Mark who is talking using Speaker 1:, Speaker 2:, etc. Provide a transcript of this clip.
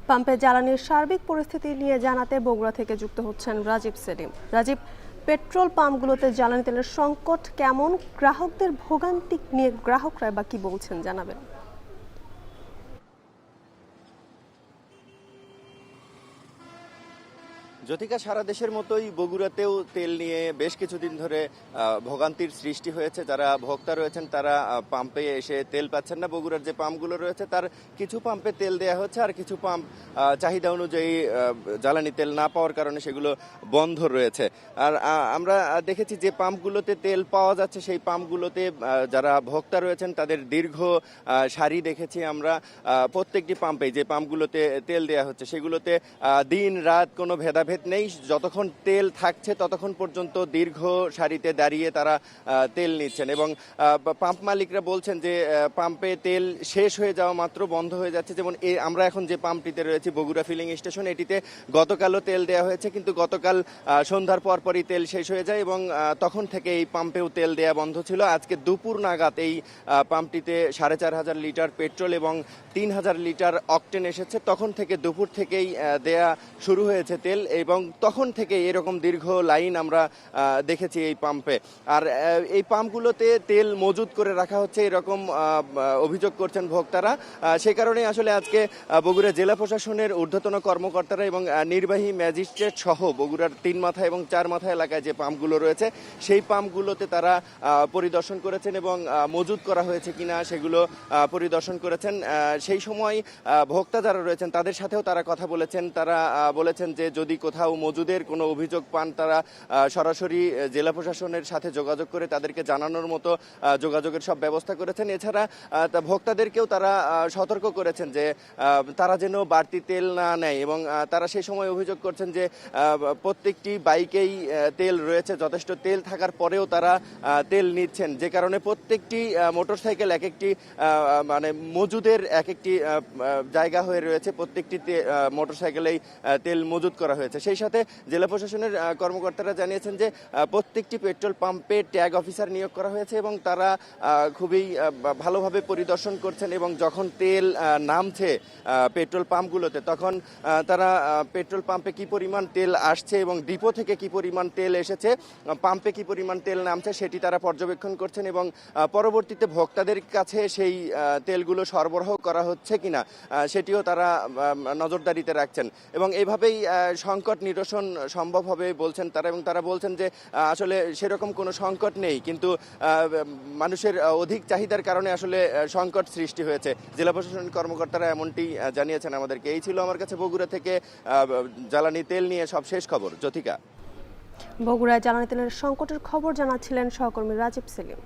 Speaker 1: পাম্পে জ্বালানির সার্বিক পরিস্থিতি নিয়ে জানাতে বগুড়া থেকে যুক্ত হচ্ছেন রাজীব সেলিম। রাজীব, পেট্রোল পাম্পগুলোতে জ্বালানি তেলের সংকট কেমন, গ্রাহকদের ভোগান্তি নিয়ে গ্রাহকরা বা কি বলছেন জানাবেন।
Speaker 2: জ্যোতিকা, সারা দেশের মতোই বগুড়াতেও তেল নিয়ে বেশ কিছুদিন ধরে ভোগান্তির সৃষ্টি হয়েছে। যারা ভোক্তা রয়েছেন তারা পাম্পে এসে তেল পাচ্ছেন না। বগুড়ার যে পাম্পগুলো রয়েছে তার কিছু পাম্পে তেল দেওয়া হচ্ছে, আর কিছু পাম্প চাহিদা অনুযায়ী জ্বালানি তেল না পাওয়ার কারণে সেগুলো বন্ধ রয়েছে। আর আমরা দেখেছি যে পাম্পগুলোতে তেল পাওয়া যাচ্ছে, সেই পাম্পগুলোতে যারা ভোক্তা রয়েছেন তাদের দীর্ঘ সারি দেখেছি আমরা। প্রত্যেকটি পাম্পে যে পাম্পগুলোতে তেল দেওয়া হচ্ছে সেগুলোতে দিন রাত কোনো ভেদাভেদ নেই। যতক্ষণ তেল থাকছে ততক্ষণ পর্যন্ত দীর্ঘ সারিতে দাঁড়িয়ে তারা তেল নিচ্ছেন, এবং পাম্প মালিকরা বলছেন যে পাম্পে তেল শেষ হয়ে যাওয়া মাত্র বন্ধ হয়ে যাচ্ছে। যেমন আমরা এখন যে পাম্পটিতে রয়েছি বগুড়া ফিলিং স্টেশন, এটিতে গতকালও তেল দেওয়া হয়েছে, কিন্তু গতকাল সন্ধ্যার পরপরই তেল শেষ হয়ে যায় এবং তখন থেকে এই পাম্পেও তেল দেওয়া বন্ধ ছিল। আজকে দুপুর নাগাদ এই পাম্পটিতে 4500 লিটার পেট্রোল এবং 3000 লিটার অকটেন এসেছে। তখন থেকে দুপুর থেকেই দেয়া শুরু হয়েছে তেল, এবং তখন থেকে এরকম দীর্ঘ লাইন আমরা দেখেছি এই পাম্পে। আর এই পাম্পগুলোতে তেল মজুত করে রাখা হচ্ছে এরকম অভিযোগ করছেন ভোক্তারা। সে কারণে আসলে আজকে বগুড়া জেলা প্রশাসনের ঊর্ধ্বতন কর্মকর্তারা এবং নির্বাহী ম্যাজিস্ট্রেট সহ বগুড়ার 3 মাথা এবং 4 মাথা এলাকায় যে পাম্পগুলো রয়েছে সেই পাম্পগুলোতে তারা পরিদর্শন করেছেন এবং মজুত করা হয়েছে কিনা সেগুলো পরিদর্শন করেছেন। সেই সময় ভোক্তা যারা রয়েছেন তাদের সাথেও তারা কথা বলেছেন। তারা বলেছেন যে যদি কোথাও মজুদের কোনো অভিযোগ পান তারা সরাসরি জেলা প্রশাসনের সাথে যোগাযোগ করে তাদেরকে জানানোর মতো যোগাযোগের সব ব্যবস্থা করেছেন। এছাড়া ভোক্তাদেরকেও তারা সতর্ক করেছেন যে তারা যেন বাড়তি তেল না নেয়, এবং তারা সেই সময় অভিযোগ করছেন যে প্রত্যেকটি বাইকেই তেল রয়েছে, যথেষ্ট তেল থাকার পরেও তারা তেল নিচ্ছেন, যে কারণে প্রত্যেকটি মোটরসাইকেল এক একটি মানে মজুদের এক একটি জায়গা হয়ে রয়েছে। প্রত্যেকটি মোটরসাইকেলেই তেল মজুত করা হয়েছে। সেই সাথে জেলা প্রশাসনের কর্মকর্তারা জানিয়েছেন যে প্রত্যেকটি পেট্রোল পাম্পে ট্যাগ অফিসার নিয়োগ করা হয়েছে এবং তারা খুবই ভালোভাবে পরিদর্শন করছেন, এবং যখন তেল নামছে পেট্রোল পাম্পগুলোতে তখন তারা পেট্রোল পাম্পে কি পরিমাণ তেল আসছে এবং ডিপো থেকে কি পরিমাণ তেল এসেছে, পাম্পে কি পরিমাণ তেল নামছে সেটি তারা পর্যবেক্ষণ করছেন, এবং পরবর্তীতে ভোক্তাদের কাছে সেই তেলগুলো সরবরাহ করা হচ্ছে কিনা সেটিও তারা নজরদারিতে রাখছেন। এবং এইভাবেই সংকট নিরসন সম্ভব হবে বলছেন তারা, এবং তারা বলছেন যে আসলে সেরকম কোনো সংকট নেই, কিন্তু মানুষের অধিক চাহিদার কারণে আসলে সংকট সৃষ্টি হয়েছে। জেলা প্রশাসন কর্মকর্তারা এমনটি জানিয়েছেন আমাদেরকে। এই ছিল আমার কাছে বগুড়া থেকে জ্বালানি তেল নিয়ে সব শেষ খবর। জ্যোতিকা,
Speaker 1: বগুড়ায় জ্বালানি তেলের সংকটের খবর জানাচ্ছিলেন সহকর্মী রাজীব সেলিম।